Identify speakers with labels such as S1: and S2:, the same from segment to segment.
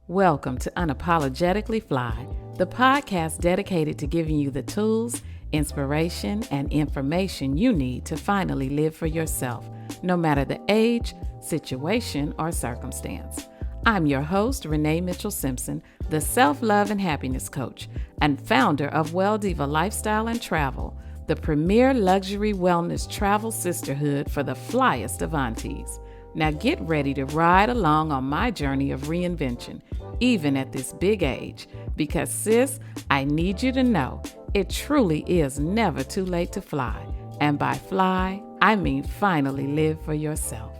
S1: Welcome to Unapologetically Fly, the podcast dedicated to giving you the tools, inspiration, and information you need to finally live for yourself, no matter the age, situation, or circumstance. I'm your host, Renee Mitchell-Simpson, the self-love and happiness coach and founder of Well Diva Lifestyle and Travel, the premier luxury wellness travel sisterhood for the flyest of aunties. Now get ready to ride along on my journey of reinvention, even at this big age, because sis, I need you to know it truly is never too late to fly. And by fly, I mean finally live for yourself.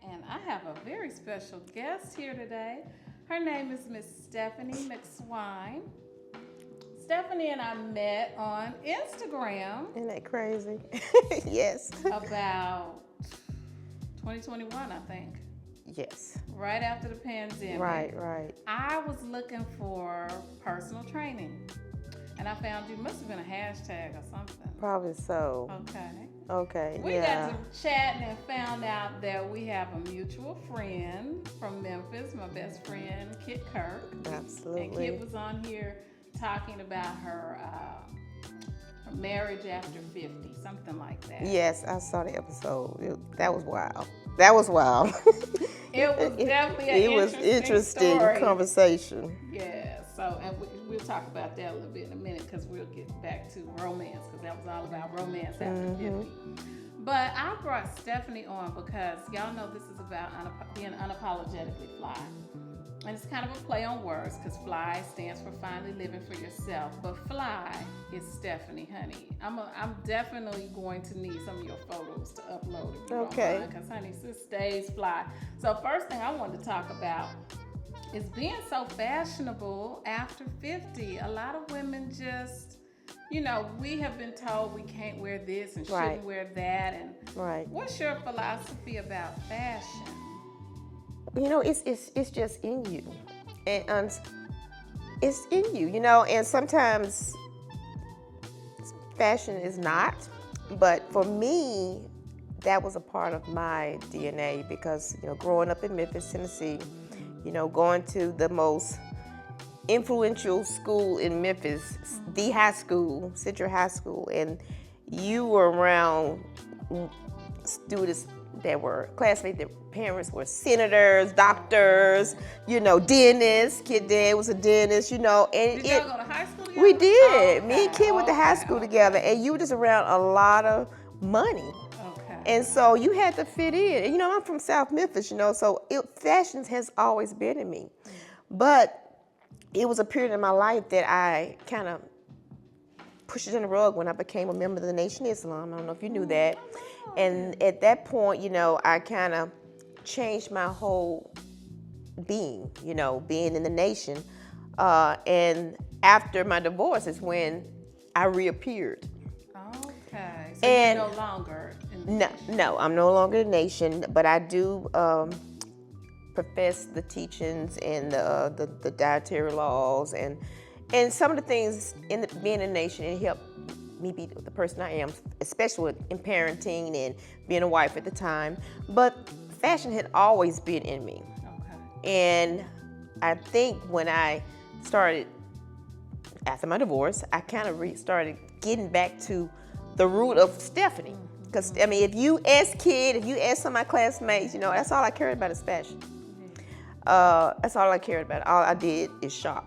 S1: And I have a very special guest here today. Her name is Miss Stephanie McSwine. Stephanie and I met on Instagram.
S2: Isn't that crazy? Yes.
S1: About 2021, I think.
S2: Yes.
S1: Right after the pandemic.
S2: Right.
S1: I was looking for personal training. And I found you. Must have been a hashtag or something.
S2: Probably so. Okay.
S1: We got to chatting and found out that we have a mutual friend from Memphis, my best friend, Kit Kirk.
S2: Absolutely.
S1: And Kit was on here talking about her marriage after 50, something like that.
S2: Yes, I saw the episode. That was wild.
S1: It was definitely an interesting story.
S2: Conversation.
S1: Yeah, so, and we'll talk about that a little bit in a minute because we'll get back to romance because that was all about romance after 50. But I brought Stephanie on because y'all know this is about being unapologetically fly. And it's kind of a play on words because fly stands for finally living for yourself. But fly is Stephanie, honey. I'm definitely going to need some of your photos to upload if you don't mind, because honey, sis stays fly. So first thing I wanted to talk about is being so fashionable after 50. A lot of women just, we have been told we can't wear this and shouldn't wear that. And what's your philosophy about fashion?
S2: It's just in you, and it's in you, and sometimes fashion is not, but for me, that was a part of my DNA because, growing up in Memphis, Tennessee, going to the most influential school in Memphis, the high school, Central High School, and you were around students that were classmates, their parents were senators, doctors, dentists. Kid dad was a dentist, and
S1: did y'all go to high school together?
S2: We did. Me and Kid went to high school together, and you were just around a lot of money. And so you had to fit in. And, I'm from South Memphis, so fashion has always been in me. But it was a period in my life that I kind of pushed it in the rug when I became a member of the Nation of Islam. I don't know if you knew that. And at that point, I kind of changed my whole being, being in the nation. And after my divorce is when I reappeared.
S1: Okay. So you're no longer in the nation.
S2: No, I'm no longer in the nation, but I do profess the teachings and the dietary laws and some of the things in being in the nation. It helped me be the person I am, especially in parenting and being a wife at the time. But fashion had always been in me. And I think when I started, after my divorce, I kind of started getting back to the root of Stephanie. Because, if you ask Kid, if you ask some of my classmates, that's all I cared about is fashion. That's all I cared about. All I did is shop.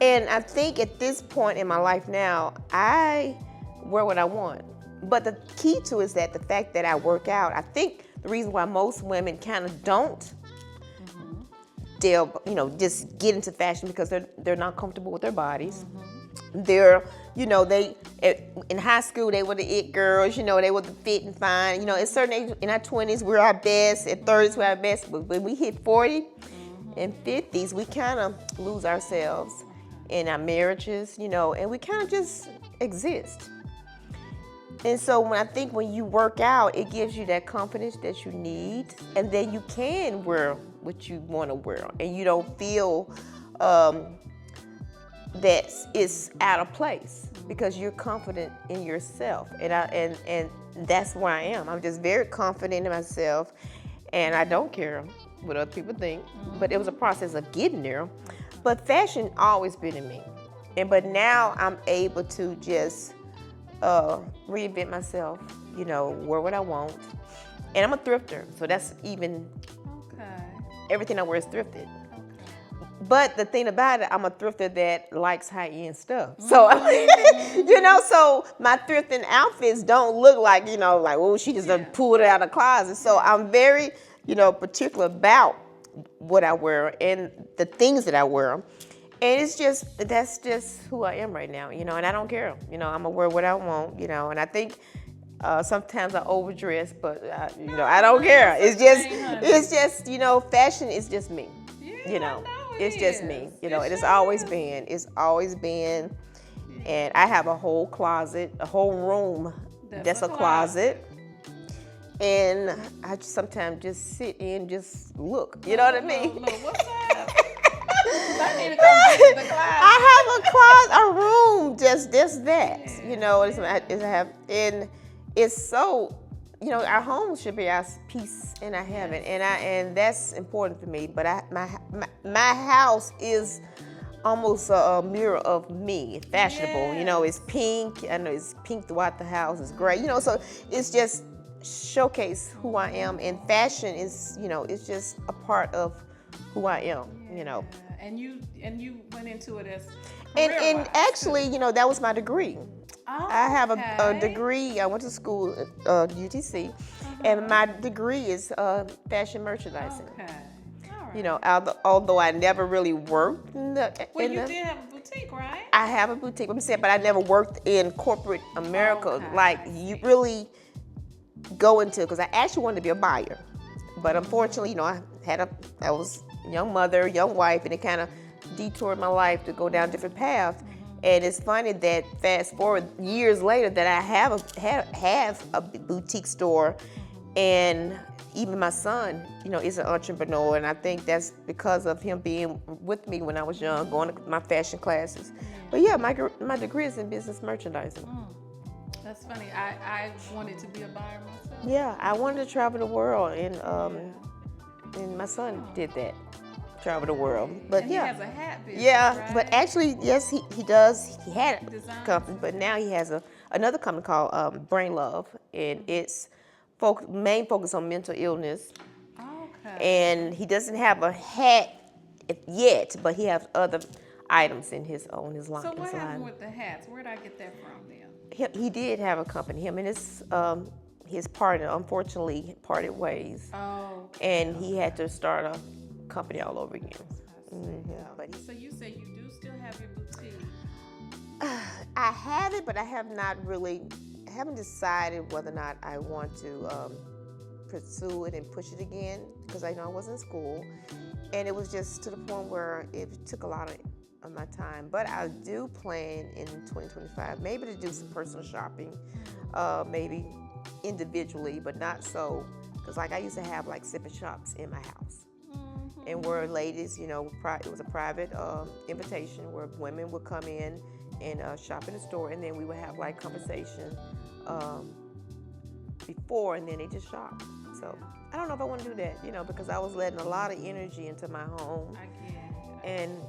S2: And I think at this point in my life now, I wear what I want. But the key to it is that the fact that I work out, I think the reason why most women kind of don't delve, just get into fashion because they're not comfortable with their bodies. They're, they in high school they were the it girls, they were the fit and fine. At certain age, in our 20s we're our best, at 30s we're our best, but when we hit 40 and 50s, we kind of lose ourselves in our marriages, and we kind of just exist. And so when you work out, it gives you that confidence that you need, and then you can wear what you want to wear, and you don't feel that it's out of place because you're confident in yourself. And that's where I am. I'm just very confident in myself, and I don't care what other people think, but it was a process of getting there. But fashion always been in me, but now I'm able to just reinvent myself. Wear what I want, and I'm a thrifter, so that's even everything I wear is thrifted. But the thing about it, I'm a thrifter that likes high-end stuff. So, so my thrifting outfits don't look like, oh, she just done pulled it out of the closet. So I'm very, particular about what I wear and the things that I wear. And that's just who I am right now, and I don't care. I'm gonna wear what I want, and I think sometimes I overdress, but I don't care. It's just, fashion is just me, It's just me, it has always been. It's always been, and I have a whole closet, a whole room that's a closet. And I just sometimes just sit and just look. You know what I mean?
S1: Look, what's up? I need to come visit the closet.
S2: I have a room just that. And it's so. Our home should be our peace in our heaven, and that's important for me. But my house is almost a mirror of me. Fashionable, it's pink. I know it's pink throughout the house. It's gray, so it's just showcase who I am. And fashion is, it's just a part of who I am.
S1: And you went into it as
S2: and actually, that was my degree.
S1: Oh,
S2: I have a degree. I went to school at UTC, and my degree is fashion merchandising.
S1: Okay. All right.
S2: Although I never really worked in the.
S1: Well, you did have a boutique, right?
S2: I have a boutique. I'm saying, but I never worked in corporate America.
S1: Okay.
S2: Like you really go into, because I actually wanted to be a buyer, but unfortunately, I was a young mother, young wife, and it kind of detoured my life to go down a different path. And it's funny that fast forward years later that I have a boutique store, and even my son, is an entrepreneur, and I think that's because of him being with me when I was young, going to my fashion classes. But yeah, my degree is in business merchandising.
S1: That's funny. I wanted to be a buyer myself.
S2: Yeah, I wanted to travel the world, and my son did that. Travel the world, but
S1: and he has a hat business, right?
S2: But actually, yes, he does. He had a company, but now he has another company called Brain Love, and it's main focus on mental illness.
S1: Okay.
S2: And he doesn't have a hat yet, but he has other items in his line.
S1: So what happened with the hats? Where did I get that from then?
S2: He did have a company. Him and his partner unfortunately parted ways.
S1: Oh.
S2: Okay. And he had to start a company all over again.
S1: So you say you do still have your boutique?
S2: I have it, but I haven't decided whether or not I want to pursue it and push it again, because I know I was in school, and it was just to the point where it took a lot of my time. But I do plan in 2025 maybe to do some personal shopping, maybe individually, but not so, because like I used to have like sipping shops in my house. And where ladies, it was a private invitation where women would come in and shop in the store, and then we would have like conversation before, and then they just shop. So I don't know if I want to do that, because I was letting a lot of energy into my home.
S1: I get it.
S2: And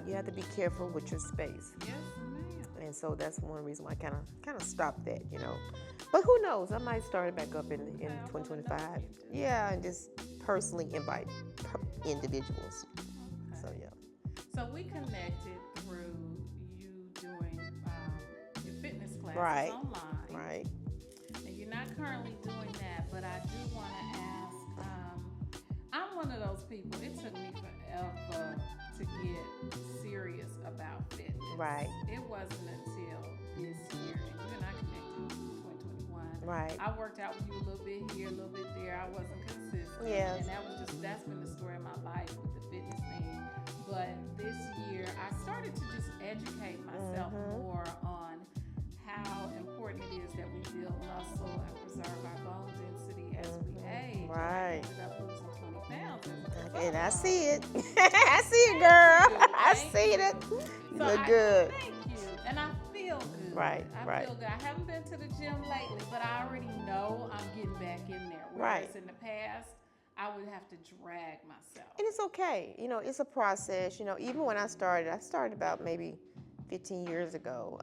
S2: you have to be careful with your space.
S1: Yes, ma'am.
S2: And so that's one reason why I kind of stopped that, But who knows? I might start it back up in 2025. Yeah, and just personally invite individuals. Okay. So yeah.
S1: So we connected through you doing your fitness classes online.
S2: Right.
S1: And you're not currently doing that, but I do want to ask. I'm one of those people. It took me forever to get serious about fitness.
S2: Right.
S1: It wasn't until this year, and you and I connected in 2021.
S2: Right.
S1: I worked out with you a little bit here, a little bit there. I wasn't consistent.
S2: Yes.
S1: And that's been the story of my life with the fitness thing. But this year, I started to just educate myself more on how important it is that we build muscle and preserve our bone density as we age.
S2: Right.
S1: I ended up losing 20 pounds.
S2: And I see it. I see it, girl. I see it. You look good.
S1: Thank you. And I feel good.
S2: Right.
S1: I feel good. I haven't been to the gym lately, but I already know I'm getting back in there. Whereas in the past, I would have to drag myself.
S2: And it's okay. It's a process. Even when I started about maybe 15 years ago.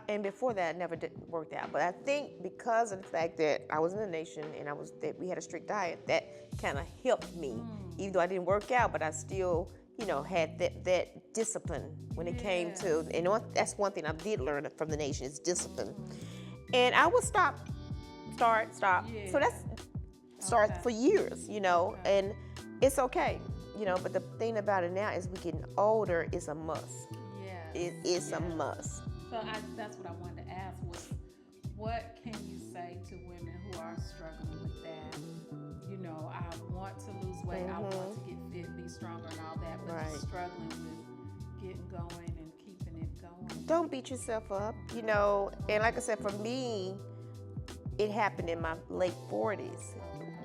S2: And before that, I never worked out. But I think because of the fact that I was in the nation and that we had a strict diet, that kind of helped me. Even though I didn't work out, but I still, had that discipline when it came to, and that's one thing I did learn from the nation is discipline. And I would start.
S1: Yeah.
S2: So that's start for years, and it's okay, but the thing about it now is we getting older is a must. It is a must.
S1: So that's what I wanted to ask was, what can you say to women who are struggling with that? I want to lose weight, I want to get fit, be stronger and all that, but just struggling with getting going and keeping it going.
S2: Don't beat yourself up, and like I said, for me, it happened in my late 40s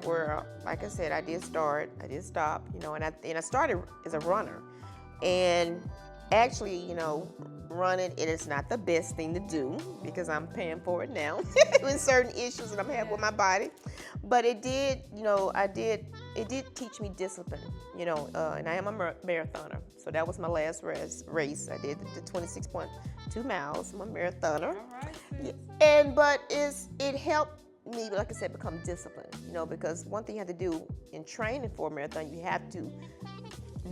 S2: where, like I said, I did stop, and I started as a runner. And actually, running, it is not the best thing to do because I'm paying for it now with certain issues that I'm having with my body. But it did, it did teach me discipline, and I am a marathoner. So that was my last race. I did the 26.2 miles. I'm a marathoner.
S1: All right,
S2: But it helped me, like I said, become disciplined, because one thing you have to do in training for a marathon, you have to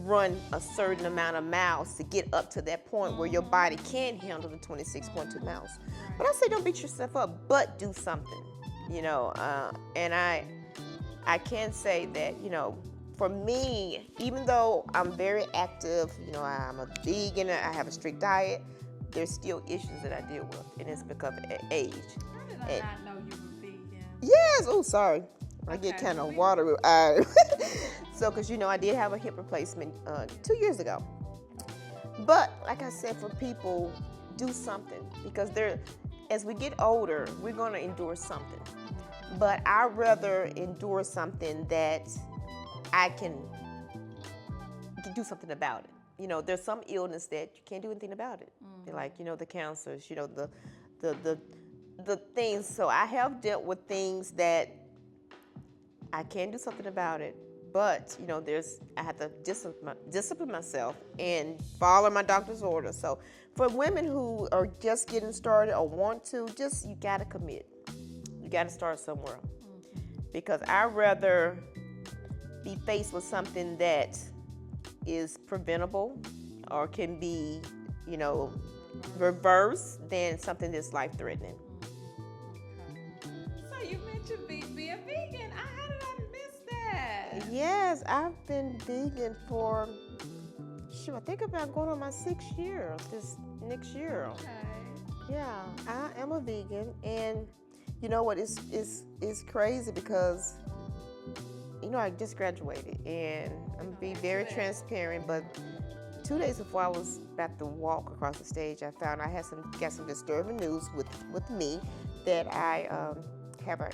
S2: run a certain amount of miles to get up to that point where your body can handle the 26.2 miles. But I say don't beat yourself up, but do something, and I can say that, for me, even though I'm very active, I'm a vegan, I have a strict diet, there's still issues that I deal with, and it's because of age.
S1: How did I not know you were vegan?
S2: Yes. Oh, sorry. I
S1: Okay.
S2: get kind of watery. So, because I did have a hip replacement 2 years ago. But like I said, for people, do something because as we get older, we're going to endure something. But I'd rather endure something that I can do something about it. There's some illness that you can't do anything about it. Like, the cancers, the things. So I have dealt with things that I can do something about it. But, I have to discipline myself and follow my doctor's orders. So for women who are just getting started or want to, you got to commit. You got to start somewhere. Because I'd rather be faced with something that is preventable or can be, reversed than something that's life-threatening.
S1: So you mentioned being vegan. How did I miss that?
S2: Yes, I've been vegan for, I think about going on my 6th year this next year.
S1: Okay.
S2: Yeah, I am a vegan, and you know what? It's crazy because, I just graduated, and I'm gonna be very transparent. But 2 days before I was about to walk across the stage, I found I got some disturbing news with me that I have a,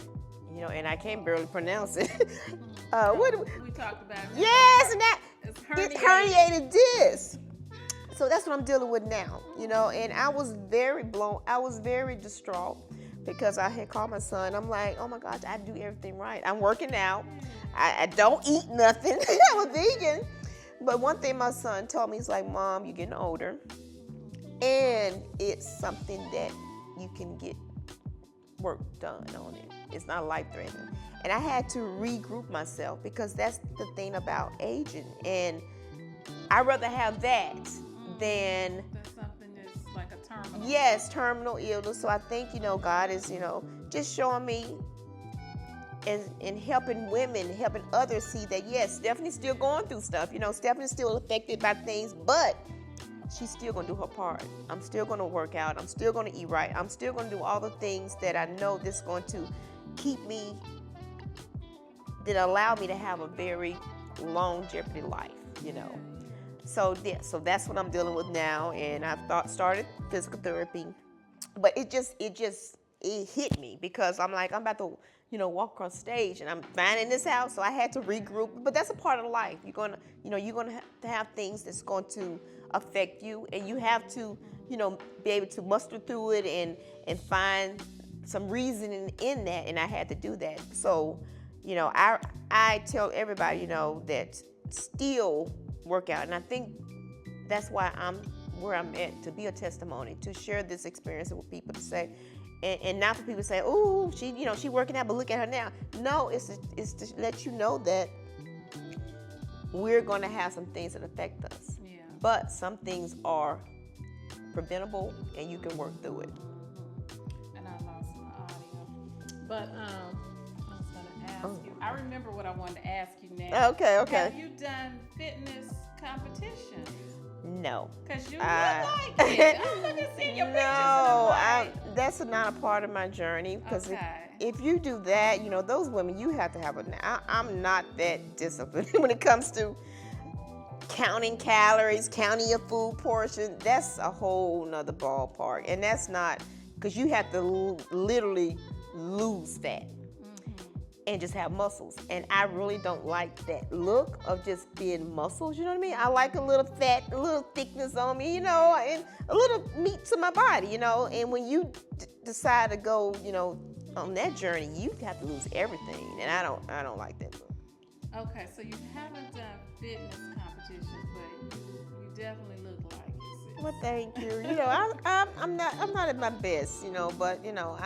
S2: and I can't barely pronounce it.
S1: We talked about it.
S2: Yes, and that
S1: It's
S2: herniated disc. So that's what I'm dealing with now, and I was very distraught because I had called my son. I'm like, oh my gosh, I do everything right. I'm working out. I don't eat nothing. I'm a vegan. But one thing my son told me, he's like, Mom, you're getting older, and it's something that you can get work done on it. It's not life-threatening. And I had to regroup myself because that's the thing about aging. And I'd rather have that than
S1: something that's like a terminal.
S2: Yes, terminal illness. So I think, God is, just showing me and helping women, helping others see that, yes, Stephanie's still going through stuff. Stephanie's still affected by things, but she's still going to do her part. I'm still going to work out. I'm still going to eat right. I'm still going to do all the things that I know that's going to keep me, that allow me to have a very longevity life, So that's what I'm dealing with now, and I've started physical therapy, but it hit me because I'm like, I'm about to, walk across stage, and I'm finding this out, so I had to regroup. But that's a part of life. You're gonna have things that's going to affect you, and you have to, be able to muster through it and find some reasoning in that, and I had to do that. So, You know, I tell everybody, you know, that still work out. And I think that's why I'm where I'm at, to be a testimony, to share this experience with people, to say, and not for people to say, oh, she working out, but look at her now. No, it's to let you know that we're going to have some things that affect us. Yeah. But some things are preventable, and you can work through it.
S1: And I lost my audio. But I was going to ask you. I remember what I wanted to ask you now.
S2: Okay.
S1: Have you done fitness competitions?
S2: No.
S1: Because you look like it. I'm looking at seeing your pictures. No,
S2: that's not a part of my journey. Because if you do that, you know, those women, you have to have I'm not that disciplined when it comes to counting calories, counting your food portion. That's a whole nother ballpark. And that's not, because you have to literally lose fat. And just have muscles. And I really don't like that look of just being muscles, you know what I mean? I like a little fat, a little thickness on me, you know, and a little meat to my body, you know. And when you decide to go, you know, on that journey, you have to lose everything. And I don't like that look.
S1: Okay, so you haven't done fitness competitions, but you definitely look like it.
S2: Well, thank you. You know, I'm not at my best, you know, but you know,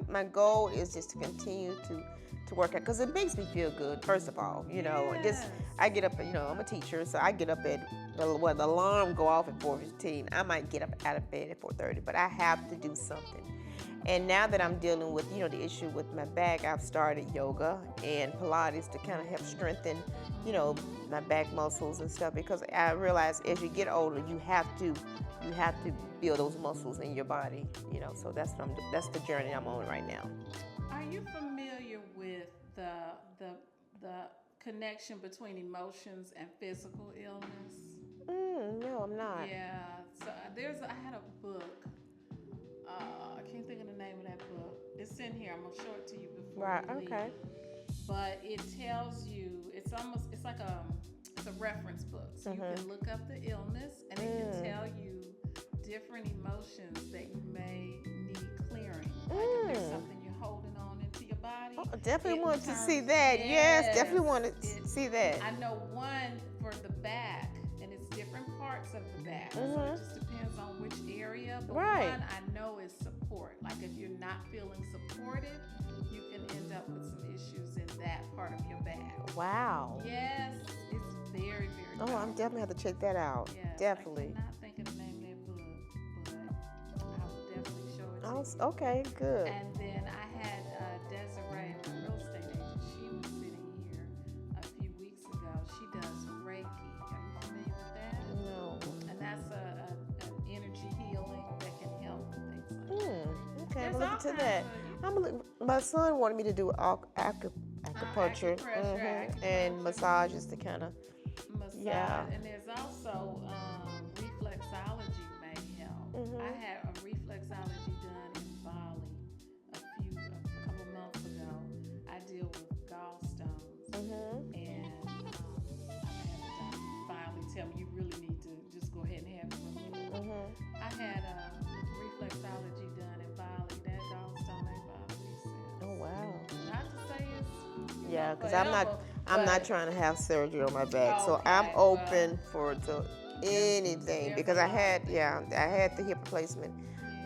S2: my goal is just to continue to work out, because it makes me feel good, first of all, you know. Just I get up, you know, I'm a teacher, so I get up at the alarm go off at 4:15. I might get up out of bed at 4:30, but I have to do something. And now that I'm dealing with, you know, the issue with my back, I've started yoga and Pilates to kind of help strengthen, you know, my back muscles and stuff, because I realize as you get older, you have to build those muscles in your body, you know. So that's the journey I'm on right now.
S1: Are you familiar with the connection between emotions and physical illness?
S2: No, I'm not.
S1: Yeah. So I had a book. I can't think of the name of that book. It's in here. I'm gonna show it to you before we leave.
S2: Okay.
S1: But it tells you, it's like it's a reference book. So you can look up the illness, and it can tell you different emotions that you may need clearing. Like if there's something you're holding on into your body.
S2: Oh, definitely want to see that. Yes, definitely want to see that.
S1: I know one for the back, and it's different parts of the back. So it just depends on which area. But one I know is support. Like if you're not feeling supported, you can end up with some issues in that part of your back.
S2: Wow.
S1: Yes, it's very, very powerful.
S2: I'm definitely have to check that out.
S1: Yes,
S2: definitely.
S1: I cannot think of the name of that book, but I will definitely show it to you.
S2: Okay, good.
S1: And then I had Desiree, my real estate agent. She was sitting here a few weeks ago. She does Reiki. Are you familiar with that?
S2: No.
S1: And that's an energy healing that can help with things like that.
S2: Okay, I'm looking to that. My son wanted me to do acupuncture, and massages to kind of
S1: And there's also reflexology may help. I had a reflexology done in Bali a couple months ago. I deal with gallstones, and I had the doctor finally tell me you really need to just go ahead and have it removed. I had a reflexology done in Bali. That gallstone ain't bothered me since.
S2: Oh wow!
S1: Not to say it's
S2: because I'm not trying to have surgery on my back, so I'm open for anything, because I had the hip replacement,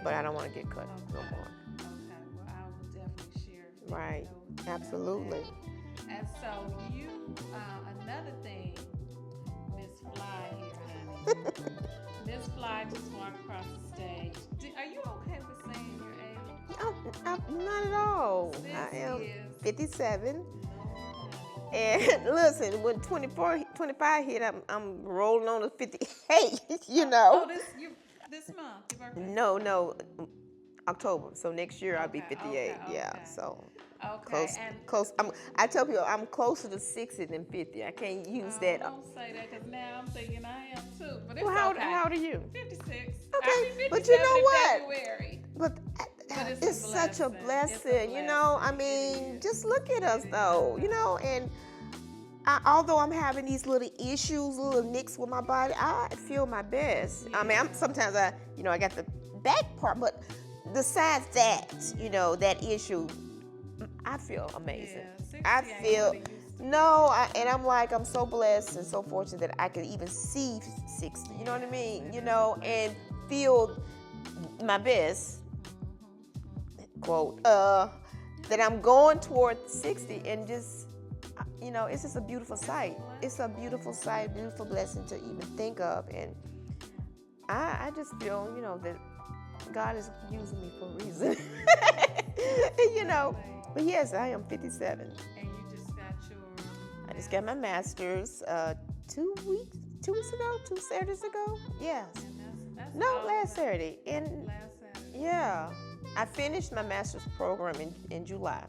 S2: but I don't want to get cut no more.
S1: Okay, well I will definitely share.
S2: Right, absolutely.
S1: And so you, another thing, Miss Fly here, honey. Miss Fly just walked across the stage. Are you okay with saying your age?
S2: I'm not at all. I am 57.
S1: Lord,
S2: and listen, when 25 hit, I'm rolling on to 58. You know.
S1: Oh, this month, your birthday?
S2: No, October. So next year I'll be 58.
S1: Okay.
S2: Yeah. So.
S1: Okay.
S2: Close. I tell people I'm closer to 60 than 50. I can't use that.
S1: Don't say that, because now I'm thinking I am too. But it's
S2: how
S1: old
S2: are you?
S1: 56.
S2: Okay, but you know what?
S1: February.
S2: But it's such a blessing, you know. I mean, just look at us though, you know. And although I'm having these little issues, little nicks with my body, I feel my best. Yeah. I mean, sometimes I got the back part, but besides that, you know, that issue, I feel amazing.
S1: Yeah,
S2: I feel and I'm like, I'm so blessed and so fortunate that I could even see 60. You know what I mean? You know, and feel my best, quote, that I'm going toward 60, and just, you know, it's just a beautiful sight. It's a beautiful sight, beautiful blessing to even think of. And I just feel, you know, that God is using me for a reason. You know, but yes, I am 57.
S1: And you just got
S2: I just got my master's 2 Saturdays ago. Yes.
S1: That's
S2: No, last Saturday.
S1: Last Saturday.
S2: Yeah. I finished my master's program in July.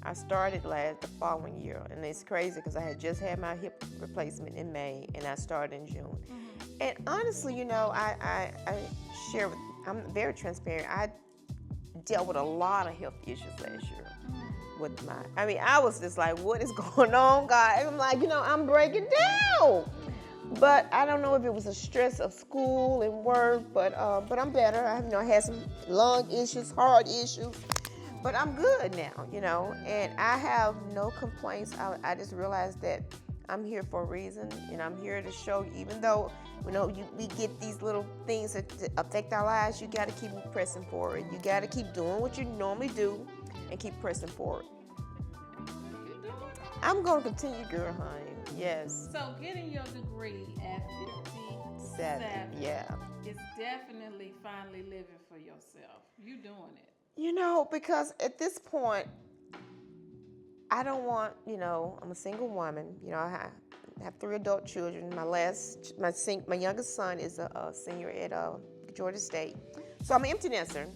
S2: I started the following year, and it's crazy because I had just had my hip replacement in May, and I started in June. And honestly, you know, I share with, I'm very transparent. I dealt with a lot of health issues last year with I was just like, what is going on, God? And I'm like, you know, I'm breaking down. But I don't know if it was a stress of school and work, but I'm better. I had some lung issues, heart issues, but I'm good now, you know, and I have no complaints. I just realized that I'm here for a reason, and I'm here to show you, even though, you know, we get these little things that affect our lives, you got to keep pressing forward. You got to keep doing what you normally do and keep pressing forward. I'm going to continue, girl, honey. Yes.
S1: So getting your degree at 57,
S2: yeah,
S1: is definitely finally living for yourself. You doing it.
S2: You know, because at this point, I don't want, you know, I'm a single woman. You know, I have 3 adult children. My youngest son is a senior at Georgia State. So I'm an empty nester,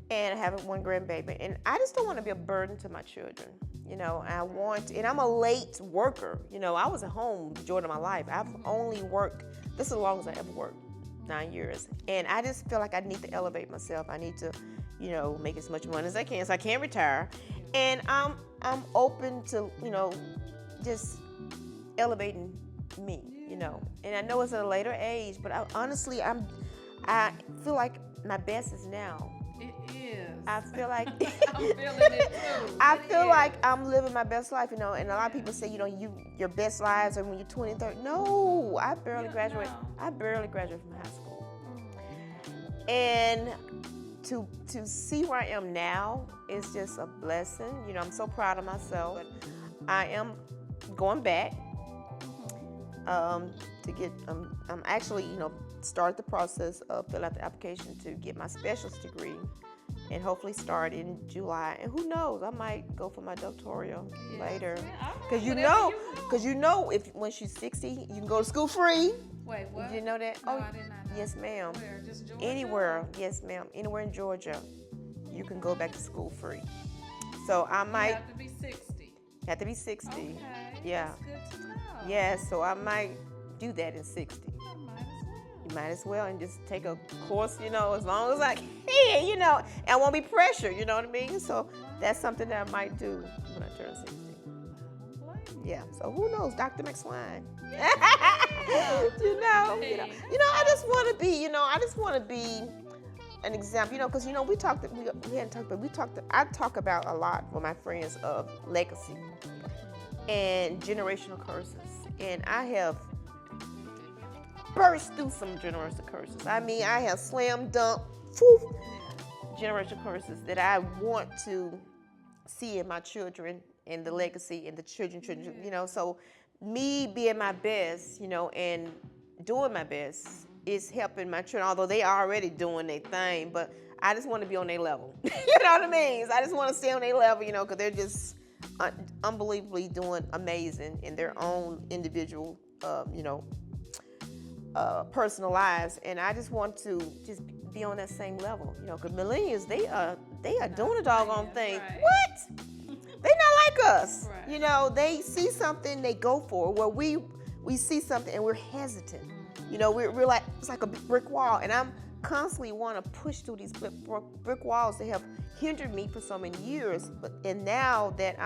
S2: and I have 1 grandbaby. And I just don't want to be a burden to my children. You know, and I'm a late worker. You know, I was at home the majority of my life. I've only worked, this is the longest I ever worked, 9 years. And I just feel like I need to elevate myself. I need to, you know, make as much money as I can so I can retire. And I'm open to, you know, just elevating me, you know. And I know it's at a later age, but honestly, I feel like my best is now.
S1: It is.
S2: I feel like
S1: I'm feeling it too.
S2: I feel like I'm living my best life, you know. And a lot of people say, you know, your best lives are when you're 20, 30. No, I barely graduated. I barely graduated from high school. And to see where I am now is just a blessing. You know, I'm so proud of myself. I am going back to get. I'm actually, you know, start the process of filling out the application to get my specialist degree, and hopefully start in July. And who knows, I might go for my doctoral later. Because you know, if when she's 60, you can go to school free.
S1: Wait, what?
S2: Did you know that?
S1: No, I did not know.
S2: Yes, ma'am.
S1: Where? Just Georgia?
S2: Anywhere, yes, ma'am. Anywhere in Georgia, you can go back to school free. So I might.
S1: You have to be 60.
S2: Have to be 60.
S1: Okay.
S2: Yeah.
S1: That's good to know.
S2: Yeah, so I might do that in 60. You might as well, and just take a course, you know, as long as I can, you know, and I won't be pressured, you know what I mean? So that's something that I might do when I turn 60. Yeah, so who knows, Dr. McSwine. you know, I just want to be an example, you know, because, you know, I talk about a lot with my friends of legacy and generational curses, and I have burst through some generational curses. I mean, I have slam dunk generational curses that I want to see in my children and the legacy and the children, you know. So me being my best, you know, and doing my best is helping my children, although they are already doing their thing, but I just want to be on their level. You know what I mean? So I just want to stay on their level, you know, because they're just unbelievably doing amazing in their own individual, you know, personal lives, and I just want to just be on that same level, you know, because millennials, they are doing a doggone thing. Right. What? They not like us. Right. You know, they see something, they go for it. Where we see something and we're hesitant. You know, we're like, it's like a brick wall, and I'm constantly want to push through these brick walls that have hindered me for so many years. And now that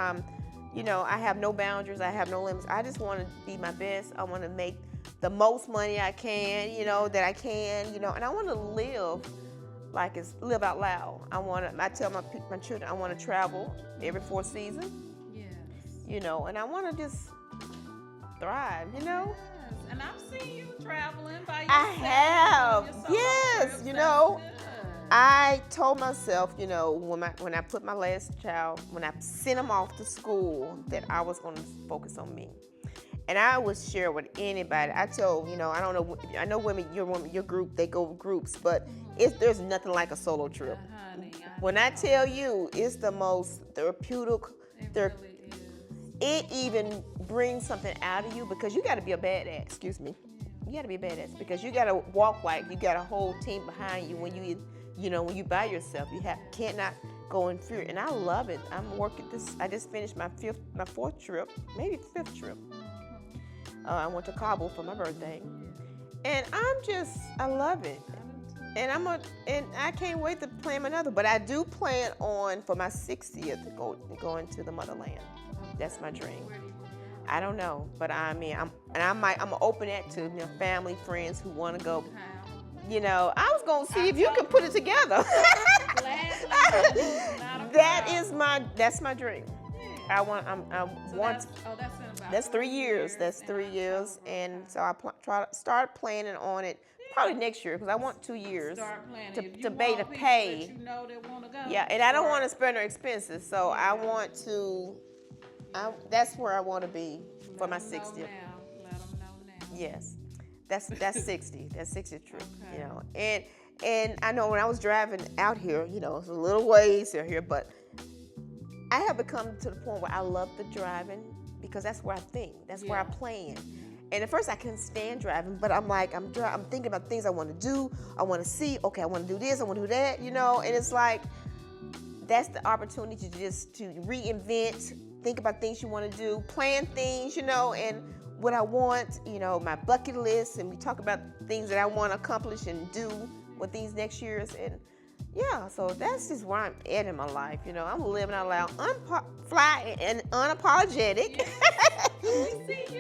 S2: you know, I have no boundaries, I have no limits. I just want to be my best. I want to make the most money I can, you know, that I can, you know, and I want to live live out loud. I tell my children I want to travel every 4th season. Yes. you know, and I want to just thrive, you know.
S1: Yes. And I've seen you traveling by yourself.
S2: I have,
S1: your solo
S2: yes,
S1: trips.
S2: you
S1: That's
S2: know.
S1: good.
S2: I told myself, you know, when I put my last child, when I sent him off to school, that I was going to focus on me. And I would share with anybody. I told, you know, I don't know, I know your group, they go groups, but there's nothing like a solo trip.
S1: Honey,
S2: When I tell you, it's the most therapeutic.
S1: it really is.
S2: It even brings something out of you because you got to be a badass. Excuse me. You got to be a badass because you got to walk like you got a whole team behind you when when you by yourself. You cannot go in fear, and I love it. I'm working this. I just finished my fourth trip, maybe fifth trip. I went to Kabul for my birthday, and I love it. And I can't wait to plan another. But I do plan on for my 60th to go into the motherland. That's my dream. I don't know, but I mean, I'm open that to family, friends who want to go. You know, I was gonna see if you could put it together. That's my dream. That's 3 years. That's 3 years, and so I start planning on it probably next year because I want 2 years to pay. Yeah, and I don't want to spend their expenses, so I want to. That's where I want to be for my 60th.
S1: Let them know now.
S2: Yes, that's 60. That's 60 trip. Okay. You know, and I know when I was driving out here, you know, it's a little ways here, but I have become to the point where I love the driving because that's where I think. That's where I plan. And at first I couldn't stand driving, but I'm like, I'm thinking about things I want to do, I want to see. Okay, I want to do this, I want to do that. You know, and it's like that's the opportunity to reinvent. Think about things you want to do, plan things, you know, and what I want, you know, my bucket list, and we talk about things that I want to accomplish and do with these next years, and yeah, so that's just where I'm at in my life, you know. I'm living out loud, fly and unapologetic.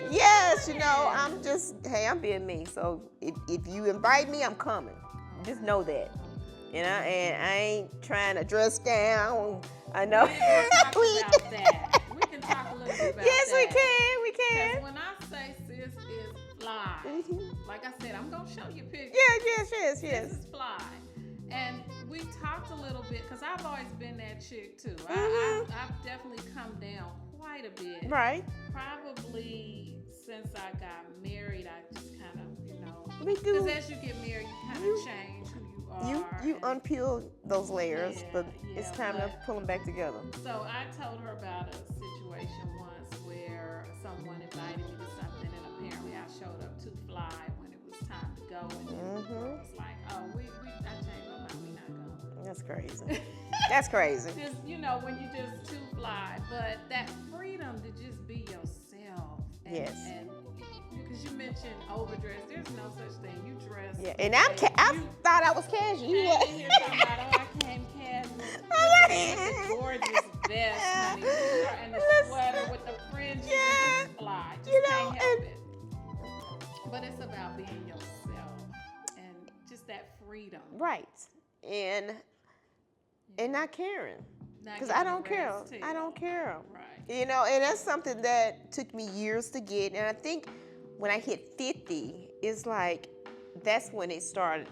S2: Yes, you know, I'm being me. So if you invite me, I'm coming. Just know that, you know, and I ain't trying to dress down. I know.
S1: We can talk a little bit about that.
S2: Yes, we can.
S1: Because when I say sis is fly, like I said, I'm going to show you pictures.
S2: Yes.
S1: Sis is fly. And we talked a little bit, because I've always been that chick, too. I've definitely come down quite a bit.
S2: Right.
S1: Probably since I got married, I just kind of, you know.
S2: Me too.
S1: Because as you get married, you kind of change who you are.
S2: You unpeel those layers, but it's time to pull them back together.
S1: So I told her about a situation once where someone invited me to something, and apparently I showed up too fly when it was time to go, and it was like, oh, I changed my mind, we not going.
S2: That's crazy. That's crazy.
S1: Just, you know, when you just too fly, but that freedom to just be yourself. And,
S2: yes.
S1: And because you mentioned overdress, there's no such thing. You dress.
S2: Yeah, and I thought I was casual. You
S1: what? I came casual. With the gorgeous vest, honey, and the sweater with the fringes. Yeah. Just fly. Just can't help it. But it's about being yourself and just that freedom.
S2: Right. And not caring. Because I don't care. I don't care.
S1: Right.
S2: You know, and that's something that took me years to get. And I think when I hit 50, it's like that's when it started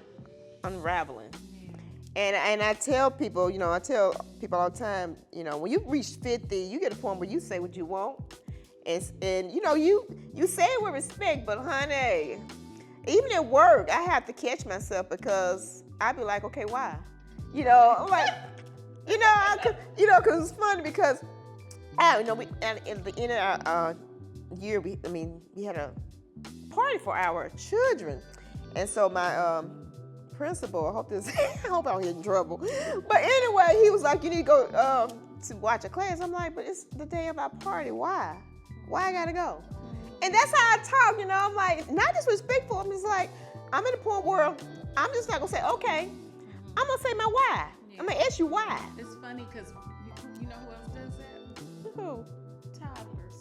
S2: unraveling. Yeah. And I tell people, you know, all the time, you know, when you reach 50, you get a point where you say what you want. And you know, you say it with respect, but honey, even at work, I have to catch myself because I be like, okay, why? You know, I'm like, because it's funny because at the end of our year, we had a party for our children, and so my principal, I hope I don't get in trouble, but anyway, he was like, you need to go to watch a class. I'm like, but it's the day of our party. Why I gotta go? And that's how I talk, you know. I'm like, not disrespectful. I'm just like, I'm at a point where I'm just not gonna say, okay. I'm gonna say my why. Yeah. I'm gonna ask you why.
S1: It's funny because you know who else does that?
S2: Who?
S1: Toddlers.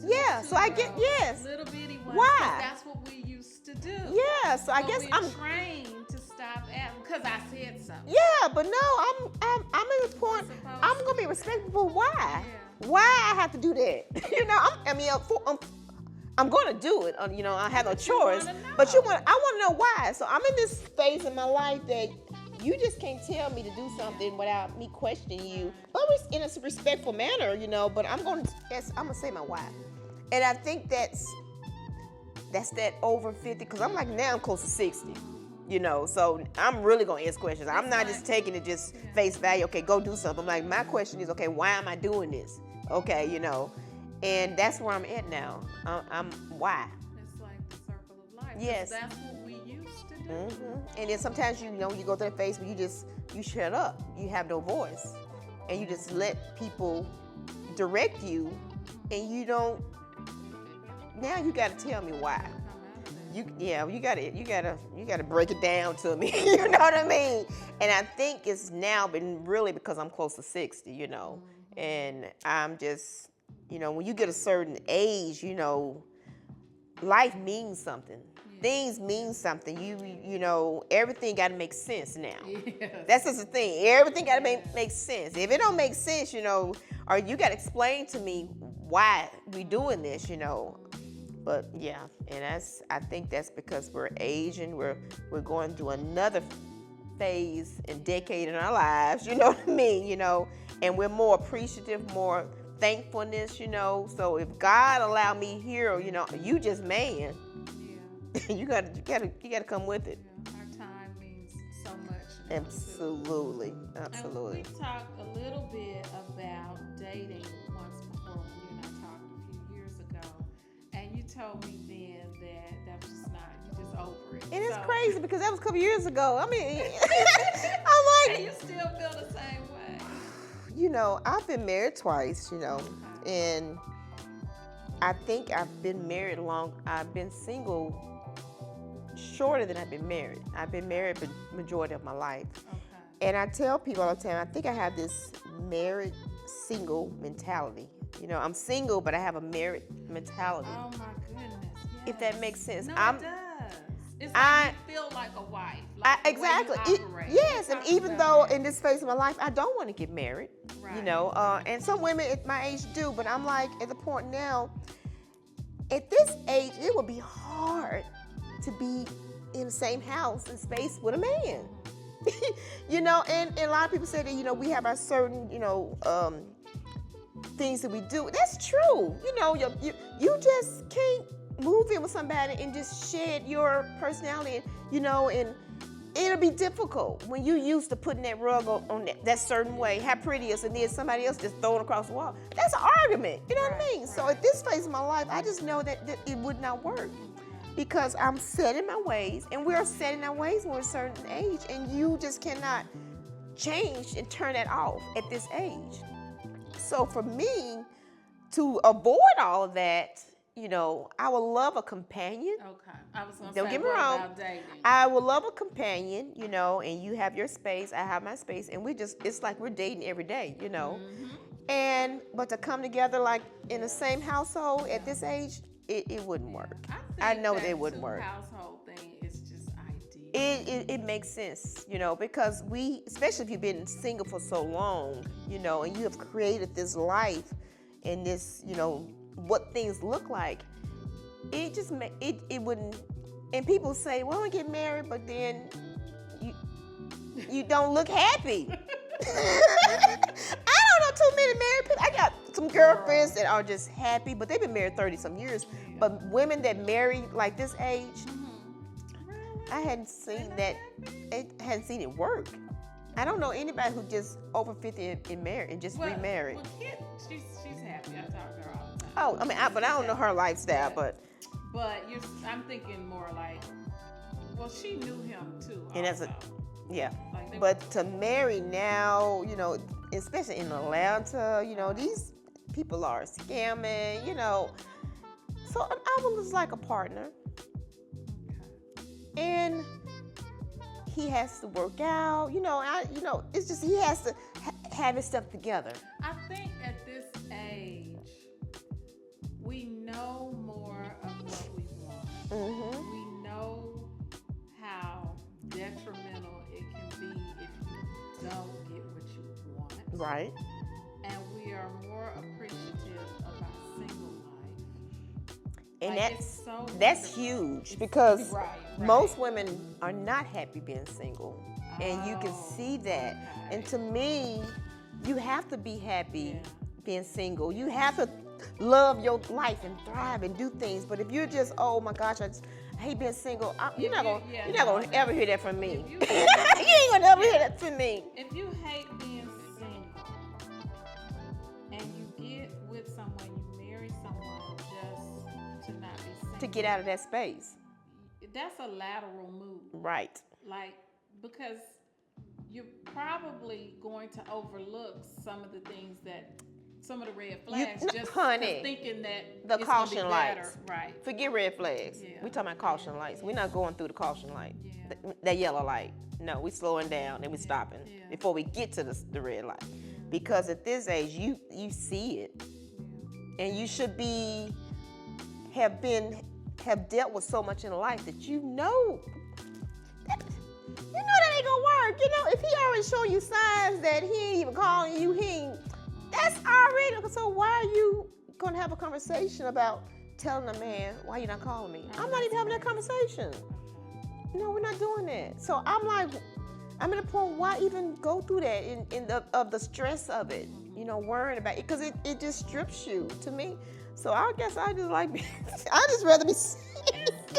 S2: Yeah, so I get, yes.
S1: Little bitty ones.
S2: Why?
S1: That's what we used to do.
S2: Yeah, so I guess I'm
S1: trained to stop at because I said something.
S2: Yeah, but no, I'm at a point. I'm gonna be respectful. Why?
S1: Yeah.
S2: Why I have to do that? I'm going to do it. I have no choice. But I want to know why. So I'm in this phase in my life that you just can't tell me to do something without me questioning you, but in a respectful manner, But I'm going to say my why, and I think that's that over 50. Because I'm like now I'm close to 60. So I'm really going to ask questions. I'm not just taking it just face value. Okay, go do something. I'm like, my question is, okay, why am I doing this? Okay, and that's where I'm at now. I'm why.
S1: It's like the circle of life.
S2: Yes.
S1: That's what we used to do.
S2: Mm-hmm. And then sometimes, you go through the phase where you shut up. You have no voice. And you just let people direct you, and you don't, now you got to tell me why. You gotta break it down to me. You know what I mean? And I think it's now been really because I'm close to 60, and I'm just, when you get a certain age, life means something. Yeah. Things mean something. Everything got to make sense now. Yes. That's just the thing. Everything got to make sense. If it don't make sense, or you got to explain to me why we doing this, But yeah, and I think that's because we're aging. We're going through another phase and decade in our lives. You know what I mean? And we're more appreciative, more thankfulness. So if God allowed me here, you just man. Yeah. you gotta come with it.
S1: Yeah. Our time means so much.
S2: Absolutely.
S1: And we talked a little bit about dating once before when you and I talked a few years ago. And you told me then that was just not, you just over it.
S2: And it's crazy because that was a couple years ago. I mean, I'm like.
S1: And you still feel the same way.
S2: I've been married twice, and I think I've been married I've been single shorter than I've been married. I've been married the majority of my life. Okay. And I tell people all the time, I think I have this married single mentality. I'm single, but I have a married mentality.
S1: Oh my goodness! Yes.
S2: If that makes sense.
S1: No, it does. It's like you feel like a wife. Like
S2: exactly. Yes, and even though in this phase of my life, I don't want to get married. Right. And some women at my age do, but I'm like at the point now. At this age, it would be hard to be in the same house and space with a man. And a lot of people say that we have our certain things that we do. That's true. You just can't move in with somebody and just shed your personality, and it'll be difficult when you used to putting that rug on that certain way, how pretty it is, and then somebody else just throwing it across the wall. That's an argument. You know what I mean? Right. So at this phase of my life, I just know that it would not work because I'm set in my ways, and we're set in our ways when we're a certain age, and you just cannot change and turn that off at this age. So for me, to avoid all of that, I would love a companion.
S1: Okay. I was going to
S2: Don't get me wrong.
S1: About dating?
S2: I would love a companion, and you have your space, I have my space, and it's like we're dating every day, Mm-hmm. But to come together like in the same household at this age, it wouldn't work. I know that it wouldn't work.
S1: Household thing is just ideal.
S2: It makes sense, because especially if you've been single for so long, and you have created this life and this, what things look like, it just it wouldn't. And people say, well, I get married, but then you don't look happy. I don't know too many married people. I got some girlfriends that are just happy, but they've been married 30 some years. Yeah. But women that marry like this age, I hadn't seen that. I hadn't seen it work. I don't know anybody who just over 50 and married and just remarried.
S1: Well, Kit, she's happy. I talk to her all the time.
S2: Oh, I mean, but I don't know her lifestyle, but
S1: I'm thinking more like, well, she knew him too.
S2: And
S1: also.
S2: But to marry now, especially in Atlanta, these people are scamming, So I was like a partner. Okay. And he has to work out, it's just he has to have his stuff together.
S1: I think at this age, we know more of what we want. Mm-hmm. We know how detrimental it can be if you don't get what you want.
S2: Right.
S1: And we we are more appreciative of our single life.
S2: And
S1: Like, it's so
S2: that's
S1: wonderful.
S2: huge because
S1: Right.
S2: most women are not happy being single. And you can see that.
S1: Okay.
S2: And to me, you have to be happy
S1: Yeah.
S2: being single. You have to love your life and thrive and do things. But if you're just, oh my gosh, I hate being single, you're not gonna ever hear that from me. You ain't gonna ever hear that from me.
S1: If you hate being single and you get with someone, you marry someone just to not be single,
S2: To get out of that space.
S1: that's a lateral move.
S2: Right.
S1: Like, because you're probably going to overlook some of the things some of the red flags, just thinking that
S2: the
S1: it's
S2: caution
S1: gonna be
S2: lights.
S1: better. Right.
S2: Forget red flags.
S1: Yeah.
S2: We're talking about caution lights. We're not going through the caution light.
S1: Yeah.
S2: That yellow light. No, we're slowing down and we're stopping before we get to the red light. Because at this age, you see it, and you should have dealt with so much in life that you know that ain't gonna work. You know, if he already showing you signs that he ain't even calling you, that's already. So why are you gonna have a conversation about telling a man why you're not calling me? I'm not even having that conversation. No, we're not doing that. So I'm like, I'm at a point, why even go through that in the stress of it? You know, worrying about it, because it just strips you to me. So I guess I just like I just rather be single.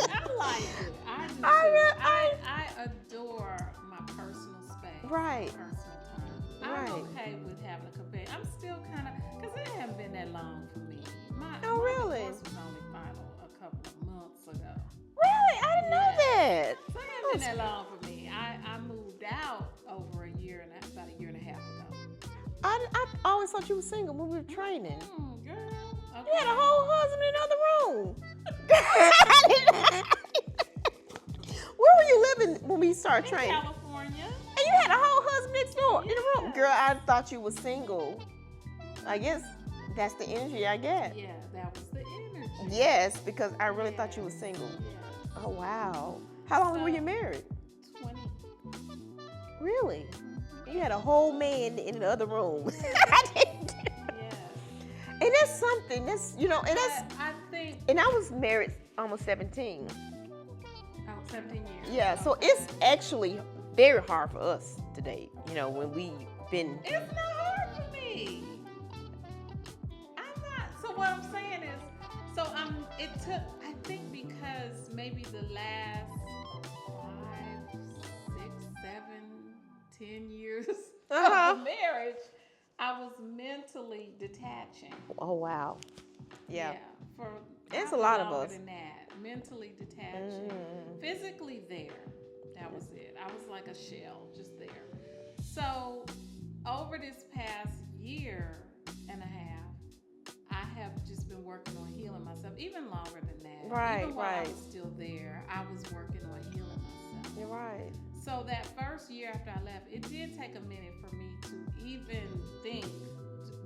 S1: I like it. I adore my personal space.
S2: Right.
S1: Personal time.
S2: Right.
S1: I'm okay with having a companion. I'm still kind of, because it hasn't been that long for me. My
S2: Really?
S1: divorce was only final a couple of months ago.
S2: Really? I didn't know that.
S1: So it hasn't been that long for me. I moved out about a year and a half ago.
S2: I always thought you were single when we were training.
S1: Girl. Okay.
S2: You had a whole husband in the other room. Where were you living when we started training?
S1: California.
S2: And you had a whole husband next door in the room. Girl, I thought you were single. I guess that's the energy I get.
S1: Yeah, that was the energy.
S2: Yes, because I really thought you were single.
S1: Yeah.
S2: Oh, wow. How long were you married?
S1: 20.
S2: Really? You had a whole man in the other room. And that's something. That's, you know, and that's.
S1: I think.
S2: And I was married almost 17.
S1: Oh, 17 years.
S2: Yeah, so it's actually very hard for us to date. You know, when we've been.
S1: It's not hard for me. I'm not. So what I'm saying is, it took, I think, because maybe the last 5, 6, 7, 10 years of marriage, I was mentally detaching.
S2: Oh, wow. Yeah.
S1: For
S2: it's a lot of
S1: longer
S2: us.
S1: than that. Mentally detaching. Physically there. That was it. I was like a shell, just there. So over this past year and a half, I have just been working on healing myself, even longer than that.
S2: Right,
S1: even while
S2: right.
S1: I was still there, I was working on healing myself.
S2: You're right.
S1: So that first year after I left, it did take a minute for me to even think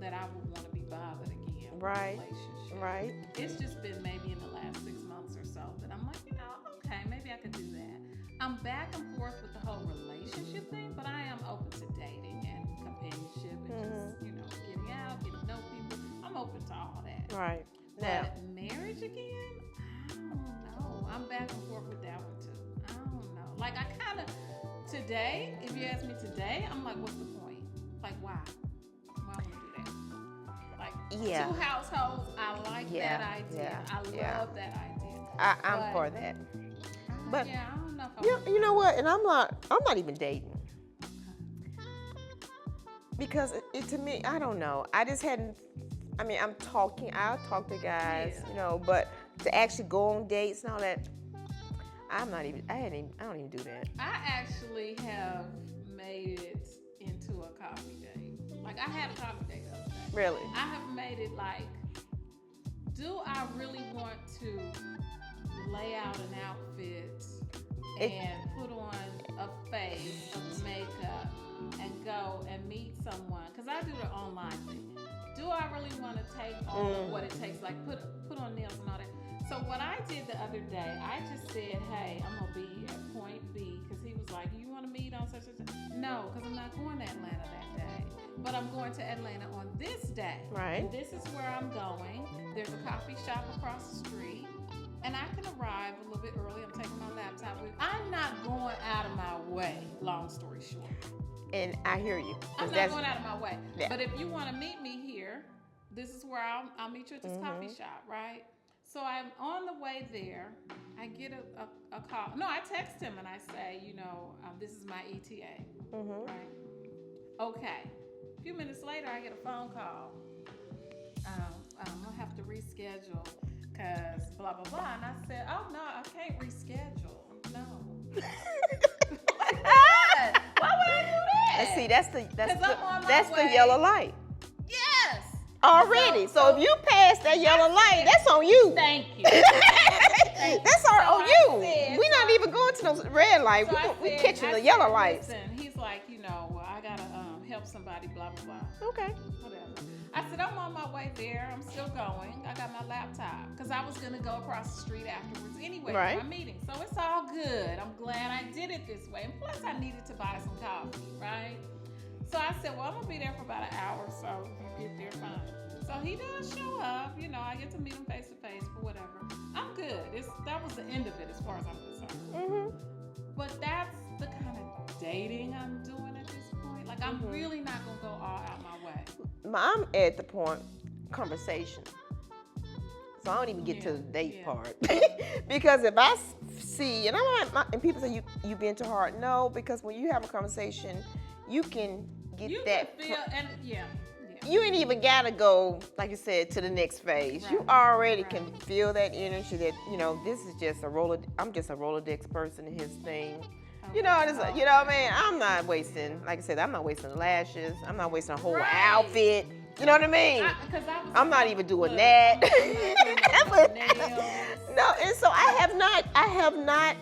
S1: that I would want to be bothered again with a relationship.
S2: Right.
S1: It's just been maybe in the last 6 months or so that I'm like, okay, maybe I could do that. I'm back and forth with the whole relationship thing, but I am open to dating and companionship and just, getting out, getting to know people. I'm open to all that.
S2: Right.
S1: But marriage again, I don't know. I'm back and forth with that one too. I don't know. Like, I kind of, today, if you ask me today, I'm like, what's the point? Like, why? Why would you do that? Like, 2 households, I like that idea. I love that idea.
S2: I'm for that. But
S1: I don't know if
S2: you know what? And I'm not even dating. Because it to me, I don't know. I just hadn't. I mean, I'll talk to guys, but to actually go on dates and all that, I don't even do that.
S1: I actually have made it into a coffee date. Like, I had a coffee date the other day.
S2: Really?
S1: I have made it like, do I really want to lay out an outfit and put on a face of makeup and go and meet someone? Because I do the online thing. Do I really want to take all of what it takes, like put on nails and all that? So what I did the other day, I just said, hey, I'm going to be at point B, because he was like, you want to meet on such and such? No, because I'm not going to Atlanta that day. But I'm going to Atlanta on this day.
S2: Right.
S1: And this is where I'm going. There's a coffee shop across the street. And I can arrive a little bit early. I'm taking my laptop with me. I'm not going out of my way, long story short.
S2: And I hear you.
S1: I'm not going out of my way.
S2: Yeah.
S1: But if you want to meet me here, this is where I'll meet you at this coffee shop, right? So I'm on the way there. I get a call. No, I text him and I say, this is my ETA, right? Okay. A few minutes later, I get a phone call. I'll have to reschedule because blah, blah, blah. And I said, oh, no, I can't reschedule. No. Why would I do that?
S2: See, that's the yellow light.
S1: Yes.
S2: Already. So if you pass that yellow light, that's on you.
S1: Thank you.
S2: That's on you. We're not even going to those red lights. We're catching the yellow lights.
S1: Listen, he's like, I got to help somebody, blah, blah, blah.
S2: Okay.
S1: Whatever. I said, I'm on my way there. I'm still going. I got my laptop because I was going to go across the street afterwards anyway for my meeting. So it's all good. I'm glad I did it this way. And plus, I needed to buy some coffee, right? So I said, well, I'm going to be there for about an hour or so. You get there, fine. So he does show up. I get to meet him face to face for whatever. I'm good. That was the end of it as far as I'm concerned. But that's the kind of dating I'm doing at this point. Like, I'm really not going to go all out my way.
S2: I'm at the point, conversation. So I don't even get to the date part. Because if I see, and people say, you been too hard. No, because when you have a conversation, you can get that.
S1: Can feel, and
S2: you ain't even got to go, like you said, to the next phase. Right. You already can feel that energy that, this is just I'm just a Rolodex person in his thing. Okay. I'm not wasting, like I said, I'm not wasting lashes. I'm not wasting a whole outfit. You know what I mean? I'm not even doing that. No, and so I have not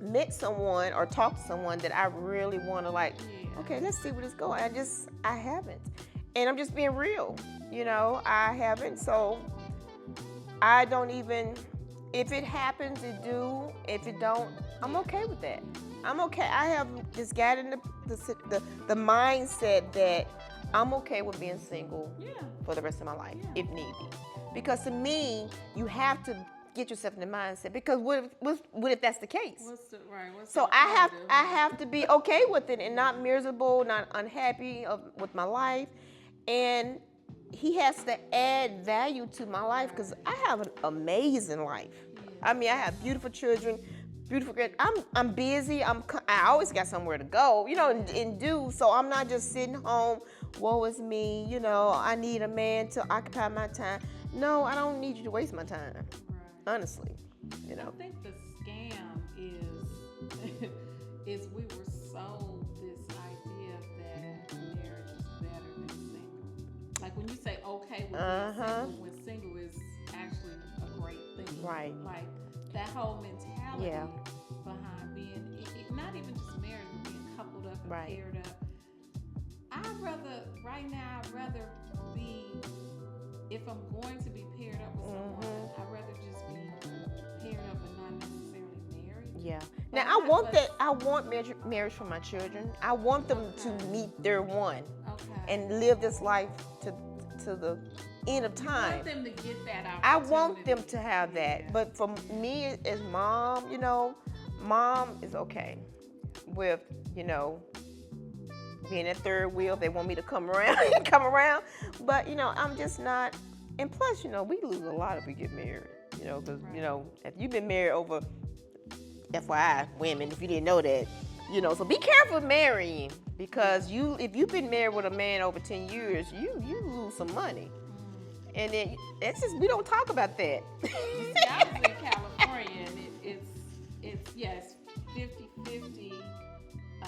S2: met someone or talked to someone that I really want to okay, let's see where this goes. I haven't. And I'm just being real, I haven't. So I don't even, if it happens, it do. If it don't, I'm okay with that. I'm okay. I have just got in the mindset that I'm okay with being single for the rest of my life, if need be. Because to me, you have to get yourself in the mindset. Because what if that's the case? So I have to be okay with it and not miserable, not unhappy with my life. And he has to add value to my life because I have an amazing life. I mean, I have beautiful children, beautiful. I'm busy. I always got somewhere to go, and do. So I'm not just sitting home. Woe is me. I need a man to occupy my time. No, I don't need you to waste my time. Right. Honestly,
S1: I think the scam is we were sold this idea that marriage is better than single. Like when you say okay with being single, when single is actually a great thing. Right. Like that whole mentality behind being not even just married, but being coupled up and paired up. I'd rather be, if I'm going to be paired up with someone, I'd rather just be paired up and not necessarily married. Yeah. Now
S2: I want marriage for my children. I want them to meet their one and live this life to the end of time.
S1: I want them to get that opportunity.
S2: I want them to have that. But for me as mom, mom is okay with, being at third wheel. They want me to come around. But, I'm just not. And plus, we lose a lot if we get married, because, if you've been married over, FYI, women, if you didn't know that, so be careful marrying because if you've been married with a man over 10 years, you lose some money. And then we don't talk about that.
S1: You see, I was in California and it's 50-50. I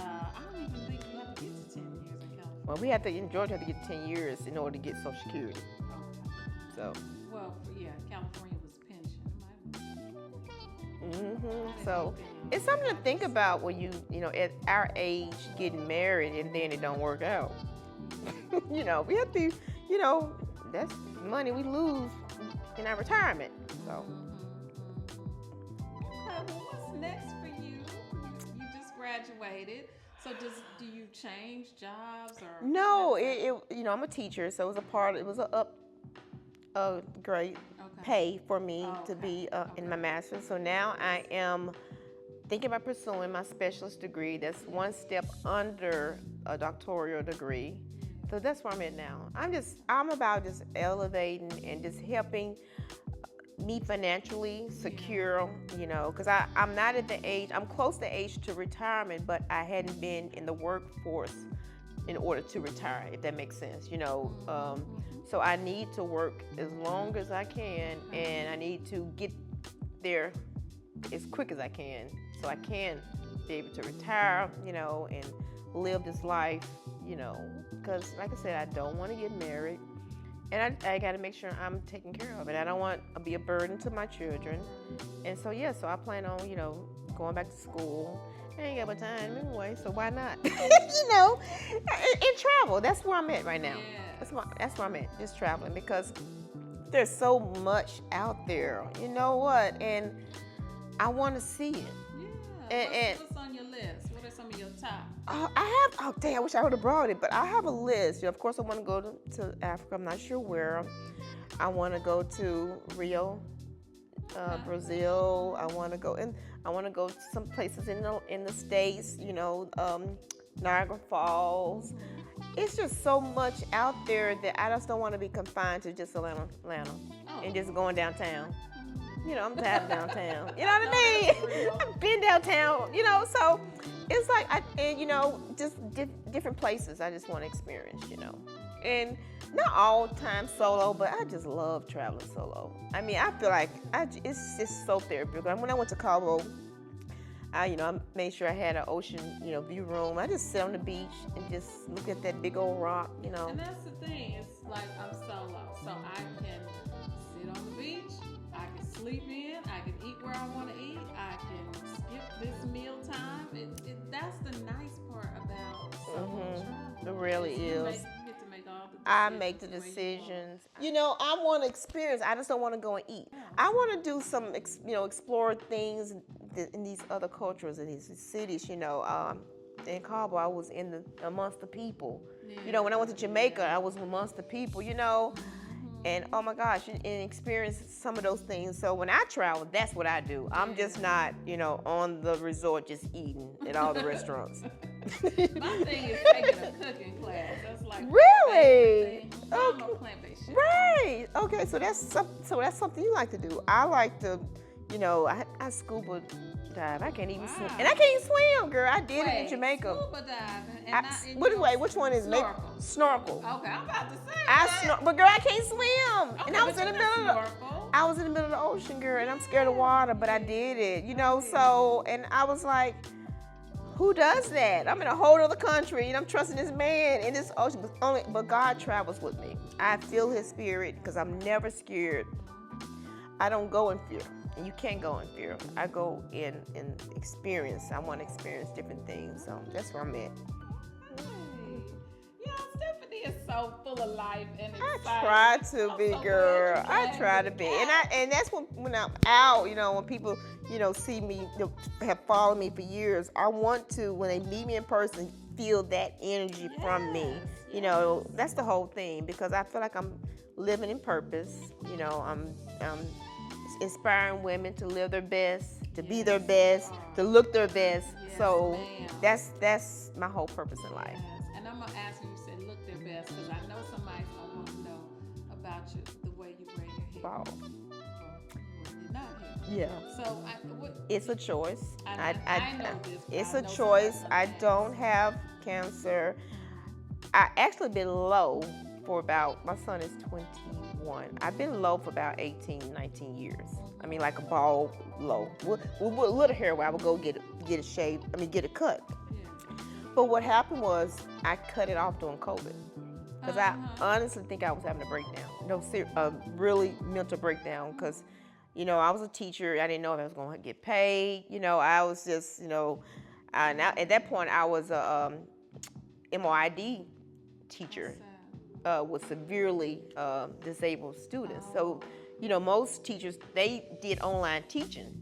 S1: don't even think you have to get to 10 years in California.
S2: Well, in Georgia, have to get 10 years in order to get Social Security.
S1: Okay.
S2: So.
S1: Well, California was pension.
S2: So it's something to think about when you at our age getting married and then it don't work out. We have to, that's money we lose in our retirement. So
S1: graduated. So do you change jobs or?
S2: No, I'm a teacher, so it was a great pay for me to be in my master's. So now I am thinking about pursuing my specialist degree. That's one step under a doctoral degree. So that's where I'm at now. I'm about just elevating and just helping me financially secure, because I'm not at the age, I'm close to age to retirement, but I hadn't been in the workforce in order to retire, if that makes sense, So I need to work as long as I can, and I need to get there as quick as I can, so I can be able to retire, and live this life, because like I said, I don't want to get married. And I got to make sure I'm taking care of it. I don't want to be a burden to my children. And so I plan on, going back to school. I ain't got my time anyway, so why not? And travel. That's where I'm at right now. Yeah. That's where I'm at, just traveling, because there's so much out there. You know what? And I want to see it.
S1: Yeah. What's on your list? What are some of your top?
S2: I wish I would have brought it, but I have a list. Of course, I want to go to Africa. I'm not sure where. I want to go to Rio, Brazil. I want to go to some places in the States. Niagara Falls. It's just so much out there that I just don't want to be confined to just Atlanta, and just going downtown. I'm tired of downtown. You know what I mean? I've been downtown, so it's like, just different places I just want to experience, And not all time solo, but I just love traveling solo. I mean, I feel like it's just so therapeutic. When I went to Cabo, I made sure I had an ocean, view room. I just sit on the beach and just look at that big old rock,
S1: And that's the thing. It's like I'm solo, so I can sit on the beach. I can sleep in. I can eat where I want to eat. I can skip this meal time. That's the nice part about solo travel.
S2: It really is.
S1: You get to make all the decisions.
S2: I make the decisions. I want to experience. I just don't want to go and eat. I want to do some, explore things in these other cultures, in these cities. In Cabo, I was amongst the people. Yeah. When I went to Jamaica, I was amongst the people. And oh my gosh, and experience some of those things. So when I travel, that's what I do. I'm just not, on the resort just eating at all the restaurants.
S1: My thing is taking a cooking class. That's like
S2: really?
S1: I'm a plant-based chef.
S2: Right. Okay. So that's something you like to do. I like to, I scuba dive. I can't even swim, and I can't even swim, girl. I did it in Jamaica.
S1: Scuba diving. And
S2: which one is snorkel?
S1: Okay, I'm about to say.
S2: But girl, I can't swim.
S1: Okay,
S2: and I was in the middle of the ocean, girl, and I'm scared of water, but I did it, So, and I was like, who does that? I'm in a whole other country, and I'm trusting this man in this ocean, but God travels with me. I feel His spirit because I'm never scared. I don't go in fear. And you can't go in fear. I go in experience. I want to experience different things. So that's where I'm at.
S1: Yeah, Stephanie is so full of life and exciting.
S2: I try to be, girl. I try to be. And that's when I'm out, when people, see me, have followed me for years, I want to, when they meet me in person, feel that energy from me. That's the whole thing, because I feel like I'm living in purpose. I'm inspiring women to live their best, to be their best, to look their best. So that's my whole purpose in life.
S1: Yes. And I'm gonna ask you said look their best, because I know somebody's gonna want to know about the way you wear your hair.
S2: Wow.
S1: You're not
S2: Yeah.
S1: here. So
S2: it's a choice.
S1: I know this.
S2: It's a choice. I don't have cancer. I actually been low for my son is 21. I've been low for about 18, 19 years. I mean, like a bald low. With little hair, where I would go get a shave. Get a cut. Yeah. But what happened was I cut it off during COVID. Because I honestly think I was having a breakdown. Really mental breakdown. Because, I was a teacher. I didn't know if I was going to get paid. I was just, now at that point I was a MOID teacher. With severely disabled students. So, most teachers, they did online teaching.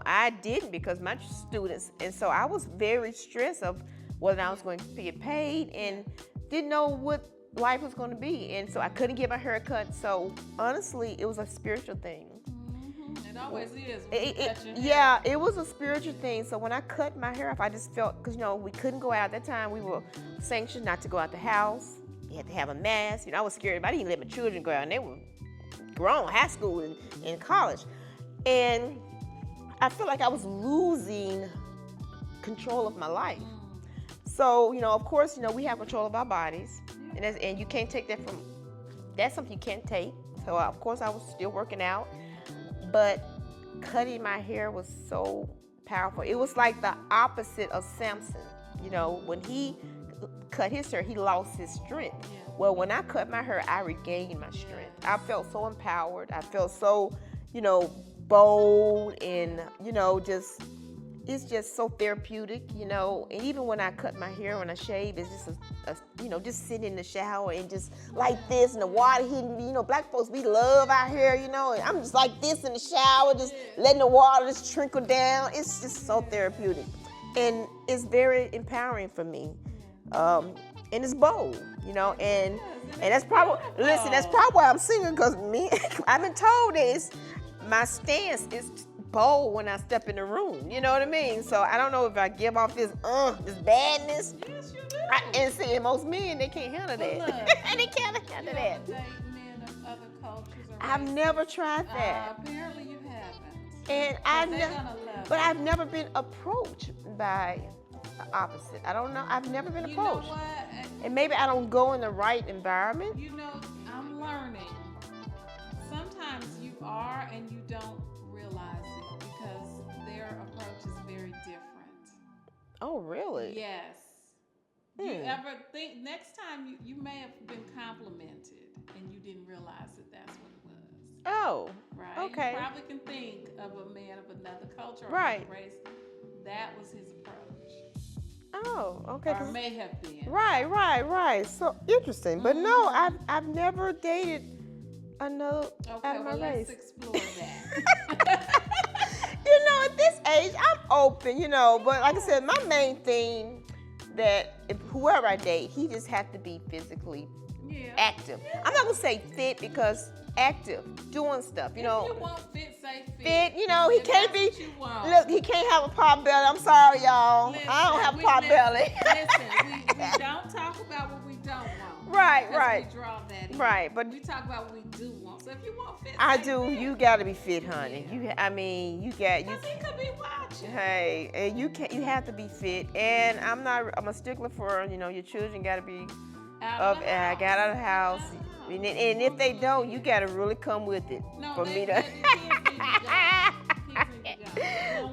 S2: I didn't because my students, and so I was very stressed of whether I was going to get paid and didn't know what life was going to be. And so I couldn't get my hair cut. So honestly, it was a spiritual thing.
S1: It always is.
S2: It was a spiritual thing. So when I cut my hair off, I just felt, because we couldn't go out at that time. We were sanctioned not to go out the house. You had to have a mask. I was scared. I didn't let my children go out, and they were grown, high school and college. And I felt like I was losing control of my life. So, of course, we have control of our bodies, and you can't take that from, that's something you can't take. So, of course, I was still working out, but cutting my hair was so powerful. It was like the opposite of Samson. When he cut his hair, he lost his strength. Yeah. Well, when I cut my hair, I regained my strength. I felt so empowered. I felt so, bold, and, it's just so therapeutic, and even when I cut my hair, when I shave, it's just just sitting in the shower and just like this, and the water hitting me. Black folks, we love our hair, and I'm just like this in the shower, just letting the water just trickle down. It's just so therapeutic, and it's very empowering for me, and it's bold, and that's probably, that's probably why I'm singing, because I've been told this, my stance is bold when I step in the room. You know what I mean? So I don't know if I give off this badness.
S1: Yes, you do.
S2: And see, most men, they can't handle that. They can't handle that.
S1: Date men of other cultures or
S2: I've
S1: races?
S2: never tried that.
S1: Apparently you haven't.
S2: And I've never been approached by the opposite. I don't know. I've never been approached.
S1: You know what?
S2: And maybe I don't go in the right environment.
S1: I'm learning. Sometimes you are and you don't realize it because their approach is very different.
S2: Oh, really?
S1: Yes. You ever think next time you may have been complimented and you didn't realize that's what it was.
S2: Oh,
S1: right.
S2: Okay.
S1: You probably can think of a man of another culture or
S2: right.
S1: another race. That was his approach.
S2: Oh, okay.
S1: Or may have been.
S2: Right. So interesting. But no, I've never dated another out of my race.
S1: Let's explore that.
S2: At this age, I'm open, but like I said, my main thing that if whoever I date, he just has to be physically active. I'm not gonna say fit, because active, doing stuff,
S1: If you want fit, say
S2: fit. He
S1: If
S2: can't be.
S1: that's what you want.
S2: Look, he can't have a pot belly. I'm sorry, y'all.
S1: Listen,
S2: I don't have a pot belly.
S1: Listen, we don't talk about what we don't want.
S2: Right.
S1: We draw that in.
S2: Right, but
S1: we talk about what we do want. So if you want fit,
S2: I
S1: say
S2: do.
S1: fit.
S2: You gotta be fit, honey.
S1: Yeah.
S2: You
S1: Because he could be watching.
S2: Hey, and you have to be fit, and I'm a stickler for your children gotta be I got out of the house, and if they don't, you gotta really come with it me to.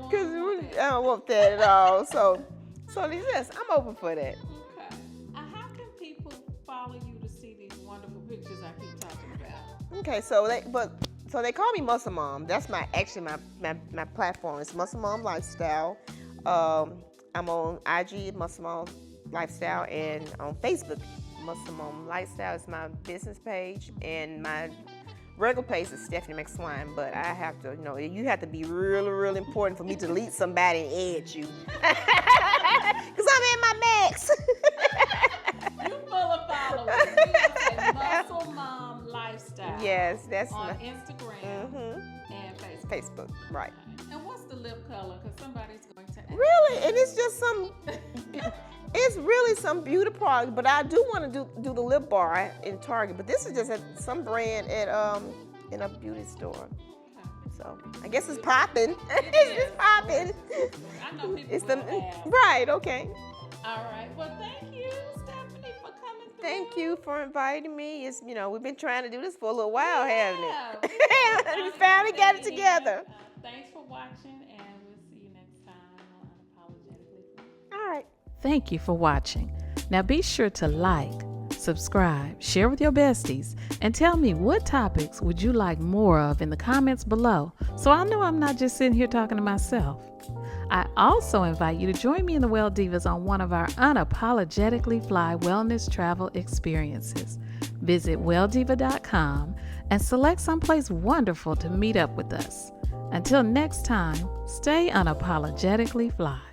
S2: Because I don't want that at all. So yes, I'm open for that.
S1: Okay. How can people follow you to see these wonderful pictures I keep talking about?
S2: Okay, so they call me Muscle Mom. That's my platform. It's Muscle Mom Lifestyle. I'm on IG, Muscle Mom Lifestyle, and on Facebook, Muscle Mom Lifestyle is my business page, and my regular page is Stephanie McSwine. But I have to, you have to be really, really important for me to delete somebody and add you, because I'm in my max.
S1: You full of followers. You have a Muscle Mom Lifestyle.
S2: Yes, that's
S1: on Instagram and Facebook.
S2: Facebook, right.
S1: And what's the lip color? Because somebody's going to ask.
S2: Really, and it's just it's really some beauty product. But I do want to do the lip bar in Target. But this is just some brand at in a beauty store. Okay. So I guess it's popping. It's popping.
S1: I know people
S2: it's
S1: will ask.
S2: Right. Okay.
S1: All right. Well, thank you, Stephanie, for coming through.
S2: Thank you for inviting me. It's we've been trying to do this for a little while, haven't it? We finally got it together.
S1: Thanks for watching, and we'll see you next time on Unapologetically.
S2: All right.
S1: Thank you for watching. Now be sure to like, subscribe, share with your besties, and tell me what topics would you like more of in the comments below, so I know I'm not just sitting here talking to myself. I also invite you to join me in the Well Divas on one of our unapologetically fly wellness travel experiences. Visit welldiva.com and select someplace wonderful to meet up with us. Until next time, stay unapologetically fly.